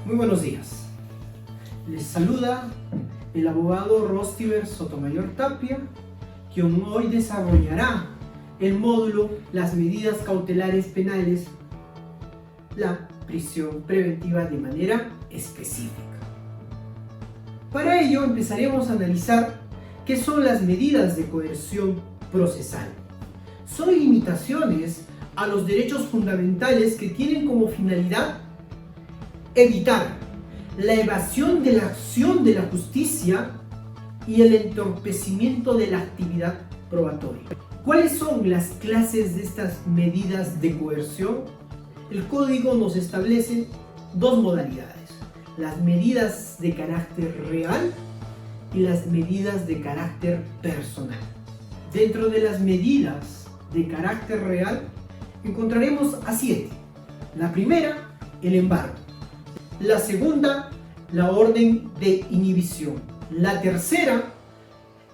Muy buenos días. Les saluda el abogado Rostiver Sotomayor Tapia, quien hoy desarrollará el módulo Las medidas cautelares penales, la prisión preventiva de manera específica. Para ello empezaremos a analizar qué son las medidas de coerción procesal. Son limitaciones a los derechos fundamentales que tienen como finalidad evitar la evasión de la acción de la justicia y el entorpecimiento de la actividad probatoria. ¿Cuáles son las clases de estas medidas de coerción? El código nos establece dos modalidades: las medidas de carácter real y las medidas de carácter personal. Dentro de las medidas de carácter real encontraremos a 7. La primera, el embargo. La segunda, la orden de inhibición. La tercera,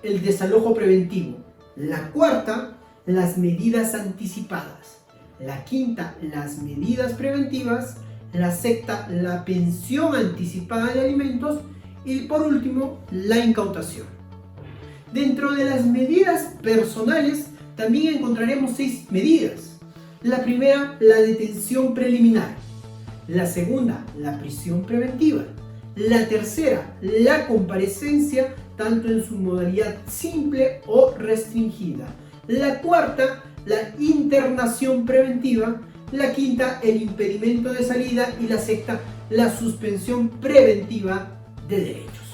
el desalojo preventivo. La cuarta, las medidas anticipadas. La quinta, las medidas preventivas. La sexta, la pensión anticipada de alimentos. Y por último, la incautación. Dentro de las medidas personales también encontraremos 6 medidas. La primera, la detención preliminar. La segunda, la prisión preventiva. La tercera, la comparecencia, tanto en su modalidad simple o restringida. La cuarta, la internación preventiva. La quinta, el impedimento de salida. Y la sexta, la suspensión preventiva de derechos.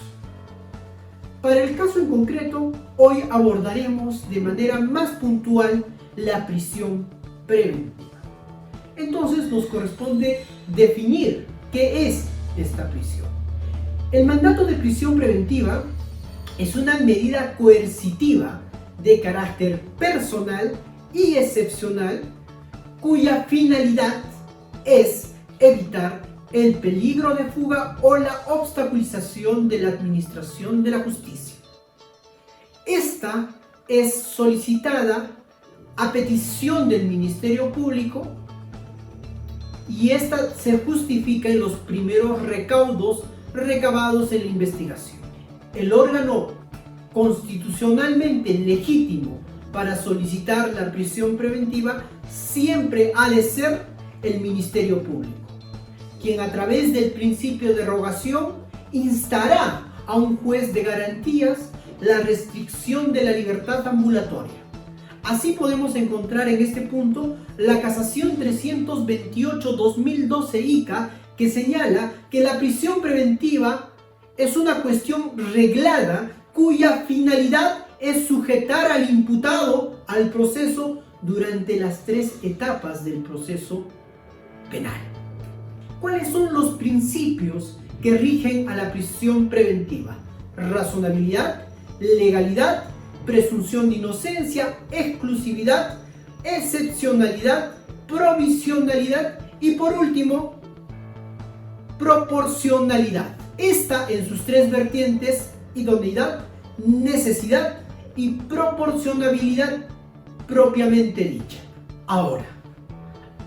Para el caso en concreto, hoy abordaremos de manera más puntual la prisión preventiva. Entonces nos corresponde definir qué es esta prisión. El mandato de prisión preventiva es una medida coercitiva de carácter personal y excepcional cuya finalidad es evitar el peligro de fuga o la obstaculización de la administración de la justicia. Esta es solicitada a petición del Ministerio Público y esta se justifica en los primeros recaudos recabados en la investigación. El órgano constitucionalmente legítimo para solicitar la prisión preventiva siempre ha de ser el Ministerio Público, quien a través del principio de rogación instará a un juez de garantías la restricción de la libertad ambulatoria. Así podemos encontrar en este punto la casación 328/2012 ICA, que señala que la prisión preventiva es una cuestión reglada cuya finalidad es sujetar al imputado al proceso durante las 3 etapas del proceso penal. ¿Cuáles son los principios que rigen a la prisión preventiva? Razonabilidad, legalidad, presunción de inocencia, exclusividad, excepcionalidad, provisionalidad y por último, proporcionalidad. Esta en sus 3 vertientes: idoneidad, necesidad y proporcionabilidad propiamente dicha. Ahora,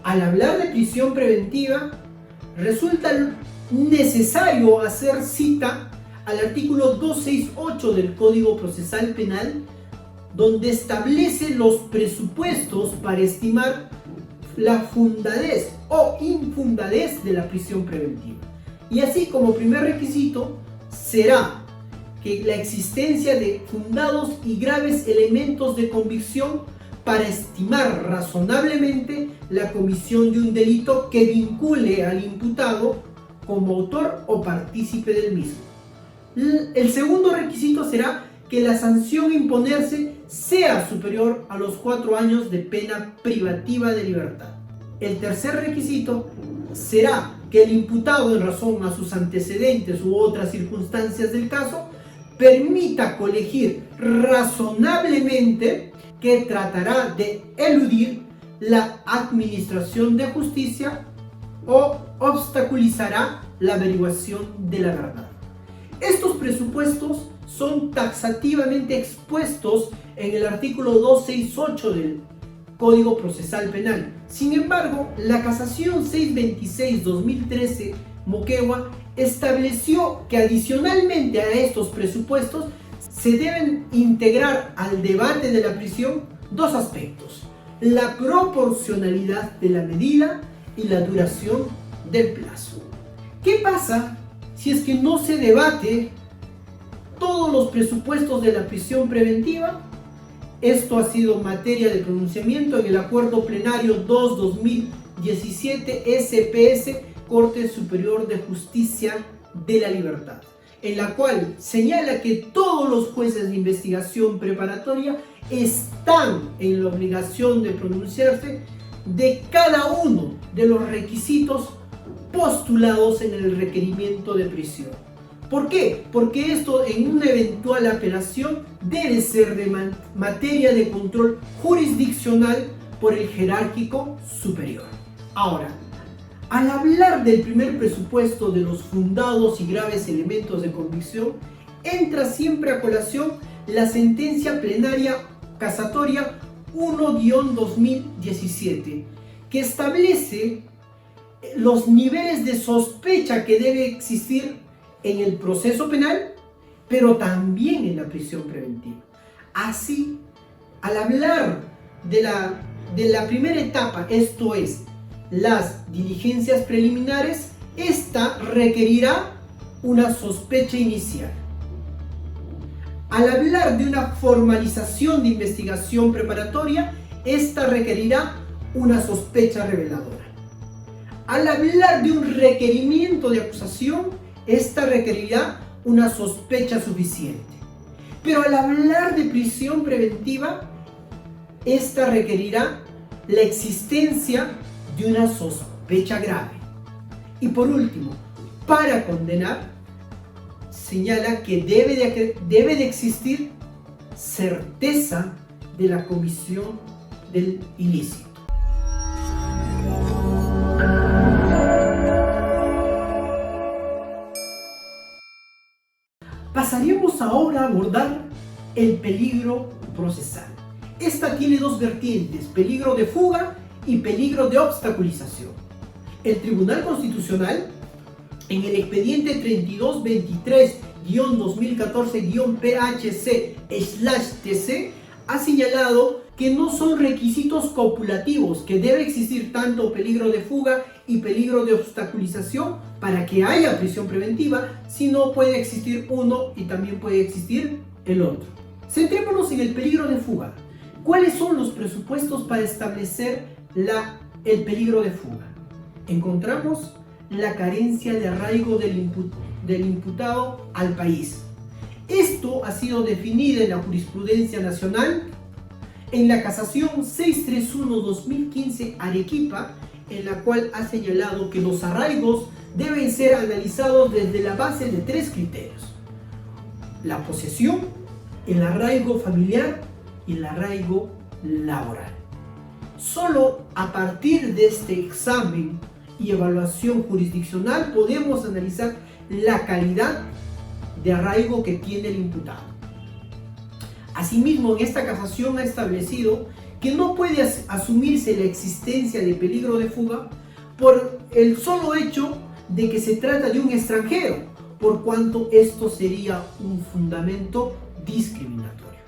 al hablar de prisión preventiva, resulta necesario hacer cita al artículo 268 del Código Procesal Penal, donde establece los presupuestos para estimar la fundadez o infundadez de la prisión preventiva. Y así, como primer requisito, será que la existencia de fundados y graves elementos de convicción para estimar razonablemente la comisión de un delito que vincule al imputado como autor o partícipe del mismo. El segundo requisito será que la sanción a imponerse sea superior a los 4 años de pena privativa de libertad. El tercer requisito será que el imputado, en razón a sus antecedentes u otras circunstancias del caso, permita colegir razonablemente que tratará de eludir la administración de justicia o obstaculizará la averiguación de la verdad. Estos presupuestos son taxativamente expuestos en el artículo 268 del Código Procesal Penal. Sin embargo, la casación 626/2013 Moquegua estableció que adicionalmente a estos presupuestos se deben integrar al debate de la prisión dos aspectos: la proporcionalidad de la medida y la duración del plazo. ¿Qué pasa si es que no se debate todos los presupuestos de la prisión preventiva? Esto ha sido materia de pronunciamiento en el Acuerdo Plenario 2-2017 SPS Corte Superior de Justicia de la Libertad, en la cual señala que todos los jueces de investigación preparatoria están en la obligación de pronunciarse de cada uno de los requisitos postulados en el requerimiento de prisión. ¿Por qué? Porque esto en una eventual apelación debe ser de materia de control jurisdiccional por el jerárquico superior. Ahora, al hablar del primer presupuesto de los fundados y graves elementos de convicción, entra siempre a colación la sentencia plenaria casatoria 1-2017, que establece los niveles de sospecha que debe existir en el proceso penal, pero también en la prisión preventiva. Así, al hablar de la primera etapa, esto es, las diligencias preliminares, esta requerirá una sospecha inicial. Al hablar de una formalización de investigación preparatoria, esta requerirá una sospecha reveladora. Al hablar de un requerimiento de acusación, esta requerirá una sospecha suficiente. Pero al hablar de prisión preventiva, esta requerirá la existencia de una sospecha grave. Y por último, para condenar, señala que debe de existir certeza de la comisión del ilícito. Pasaremos ahora a abordar el peligro procesal. Esta tiene dos vertientes: peligro de fuga y peligro de obstaculización. El Tribunal Constitucional, en el expediente 3223-2014-PHC/TC, ha señalado que no son requisitos copulativos, que debe existir tanto peligro de fuga y peligro de obstaculización para que haya prisión preventiva, sino puede existir uno y también puede existir el otro. Centrémonos en el peligro de fuga. ¿Cuáles son los presupuestos para establecer el peligro de fuga? Encontramos la carencia de arraigo del imputado al país. Esto ha sido definido en la jurisprudencia nacional en la casación 631-2015 Arequipa, en la cual ha señalado que los arraigos deben ser analizados desde la base de tres criterios: la posesión, el arraigo familiar y el arraigo laboral. Solo a partir de este examen y evaluación jurisdiccional podemos analizar la calidad de arraigo que tiene el imputado. Asimismo, en esta casación ha establecido que no puede asumirse la existencia de peligro de fuga por el solo hecho de que se trata de un extranjero, por cuanto esto sería un fundamento discriminatorio.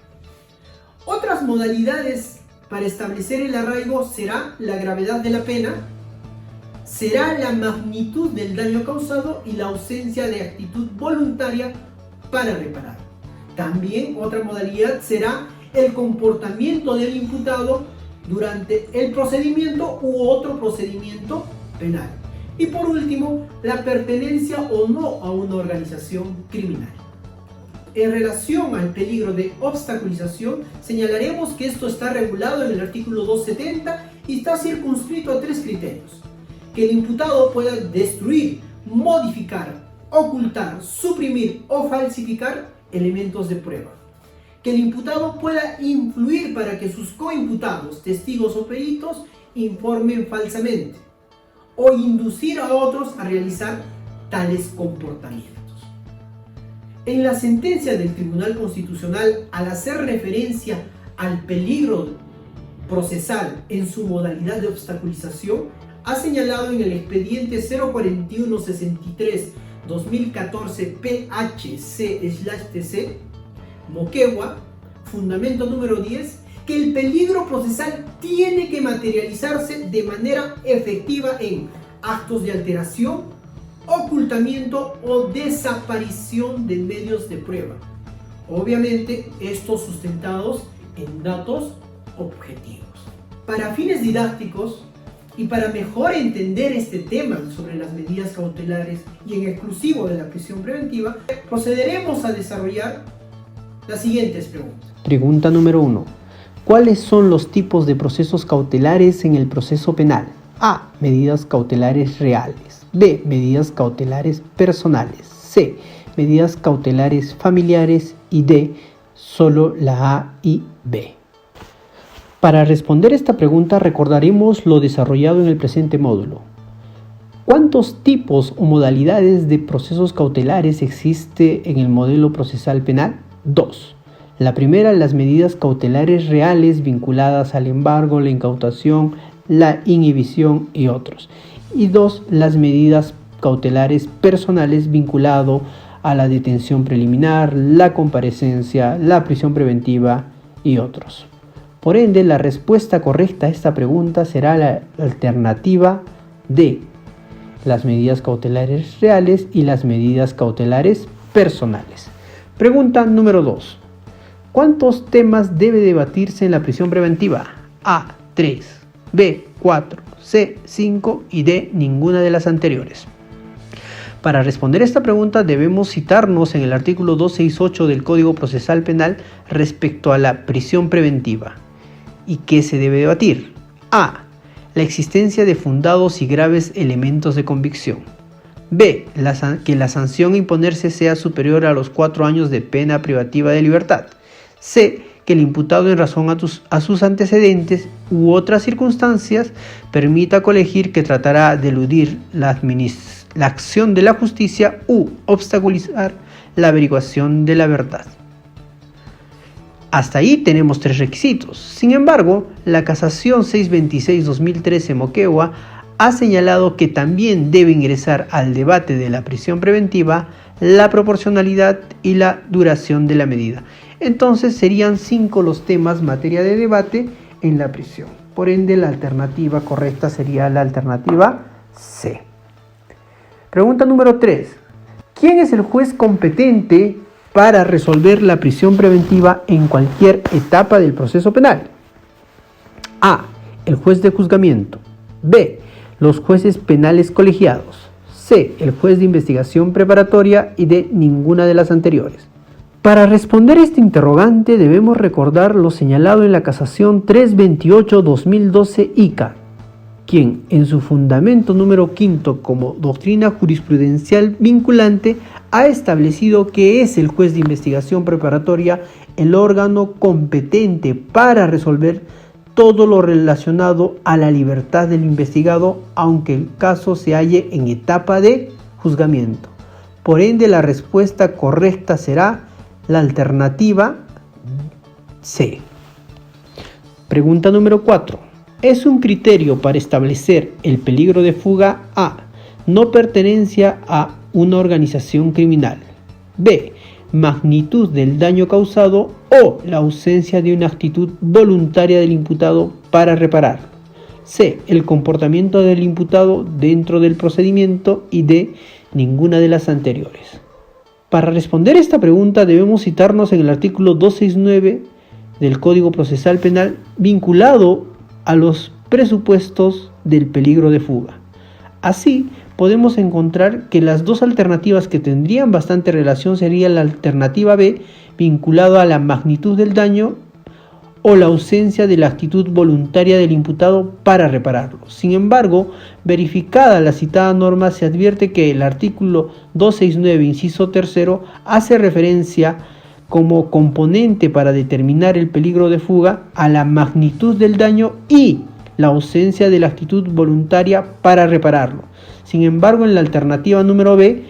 Otras modalidades para establecer el arraigo será la gravedad de la pena, será la magnitud del daño causado y la ausencia de actitud voluntaria para reparar. También otra modalidad será el comportamiento del imputado durante el procedimiento u otro procedimiento penal. Y por último, la pertenencia o no a una organización criminal. En relación al peligro de obstaculización, señalaremos que esto está regulado en el artículo 270 y está circunscrito a tres criterios: que el imputado pueda destruir, modificar, ocultar, suprimir o falsificar elementos de prueba; que el imputado pueda influir para que sus coimputados, testigos o peritos informen falsamente, o inducir a otros a realizar tales comportamientos. En la sentencia del Tribunal Constitucional, al hacer referencia al peligro procesal en su modalidad de obstaculización, ha señalado en el expediente 04163-2014 PHC/TC, Moquegua, fundamento número 10, que el peligro procesal tiene que materializarse de manera efectiva en actos de alteración, ocultamiento o desaparición de medios de prueba. Obviamente, estos sustentados en datos objetivos. Para fines didácticos y para mejor entender este tema sobre las medidas cautelares y en exclusivo de la prisión preventiva, procederemos a desarrollar las siguientes preguntas. Pregunta número 1. ¿Cuáles son los tipos de procesos cautelares en el proceso penal? A. Medidas cautelares reales. B. Medidas cautelares personales. C. Medidas cautelares familiares. Y D. Solo la A y B. Para responder esta pregunta recordaremos lo desarrollado en el presente módulo. ¿Cuántos tipos o modalidades de procesos cautelares existe en el modelo procesal penal? 2. La primera, las medidas cautelares reales vinculadas al embargo, la incautación, la inhibición y otros. Y 2, las medidas cautelares personales vinculado a la detención preliminar, la comparecencia, la prisión preventiva y otros. Por ende, la respuesta correcta a esta pregunta será la alternativa D, las medidas cautelares reales y las medidas cautelares personales. Pregunta número 2. ¿Cuántos temas debe debatirse en la prisión preventiva? A. 3, B. 4, C. 5 y D. Ninguna de las anteriores. Para responder esta pregunta debemos citarnos en el artículo 268 del Código Procesal Penal respecto a la prisión preventiva. ¿Y qué se debe debatir? A. La existencia de fundados y graves elementos de convicción. B. Que la sanción a imponerse sea superior a los 4 años de pena privativa de libertad. C. Que el imputado en razón a sus antecedentes u otras circunstancias permita colegir que tratará de eludir la acción de la justicia u obstaculizar la averiguación de la verdad. Hasta ahí tenemos 3 requisitos. Sin embargo, la Casación 626-2013 Moquegua ha señalado que también debe ingresar al debate de la prisión preventiva la proporcionalidad y la duración de la medida. Entonces serían 5 los temas materia de debate en la prisión. Por ende, la alternativa correcta sería la alternativa C. Pregunta número 3. ¿Quién es el juez competente para resolver la prisión preventiva en cualquier etapa del proceso penal? A. El juez de juzgamiento. B. Los jueces penales colegiados. C. El juez de investigación preparatoria y D. Ninguna de las anteriores. Para responder este interrogante debemos recordar lo señalado en la Casación 328-2012 ICA, quien en su fundamento número 5 como doctrina jurisprudencial vinculante ha establecido que es el juez de investigación preparatoria el órgano competente para resolver todo lo relacionado a la libertad del investigado, aunque el caso se halle en etapa de juzgamiento. Por ende, la respuesta correcta será la alternativa C. Pregunta número 4. Es un criterio para establecer el peligro de fuga A. No pertenencia a una organización criminal. B. Magnitud del daño causado o la ausencia de una actitud voluntaria del imputado para reparar. C. El comportamiento del imputado dentro del procedimiento y D. Ninguna de las anteriores. Para responder esta pregunta debemos citarnos en el artículo 269 del Código Procesal Penal vinculado a los presupuestos del peligro de fuga. Así, podemos encontrar que las 2 alternativas que tendrían bastante relación sería la alternativa B, vinculado a la magnitud del daño o la ausencia de la actitud voluntaria del imputado para repararlo. Sin embargo, verificada la citada norma, se advierte que el artículo 269, inciso 3, hace referencia como componente para determinar el peligro de fuga a la magnitud del daño y la ausencia de la actitud voluntaria para repararlo. Sin embargo, en la alternativa número B,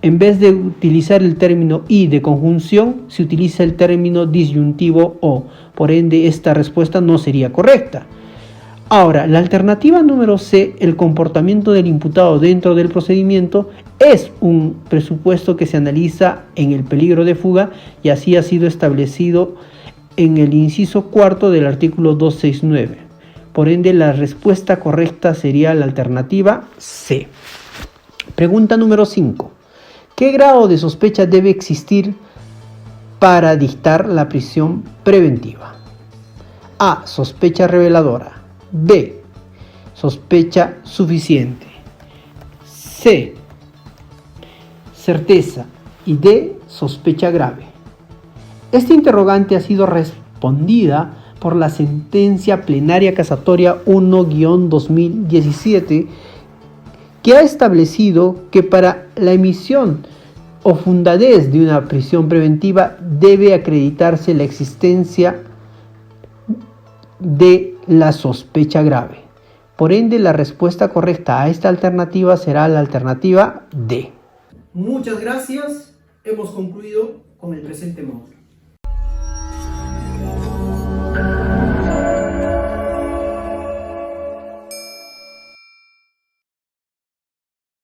en vez de utilizar el término y de conjunción, se utiliza el término disyuntivo o. Por ende, esta respuesta no sería correcta. Ahora, la alternativa número C, el comportamiento del imputado dentro del procedimiento, es un presupuesto que se analiza en el peligro de fuga y así ha sido establecido en el inciso cuarto del artículo 269. Por ende, la respuesta correcta sería la alternativa C. Pregunta número 5. ¿Qué grado de sospecha debe existir para dictar la prisión preventiva? A. Sospecha reveladora. B. Sospecha suficiente. C. Certeza. Y D. Sospecha grave. Esta interrogante ha sido respondida por la sentencia plenaria casatoria 1-2017, que ha establecido que para la emisión o fundadez de una prisión preventiva debe acreditarse la existencia de la sospecha grave. Por ende, la respuesta correcta a esta alternativa será la alternativa D. Muchas gracias. Hemos concluido con el presente módulo.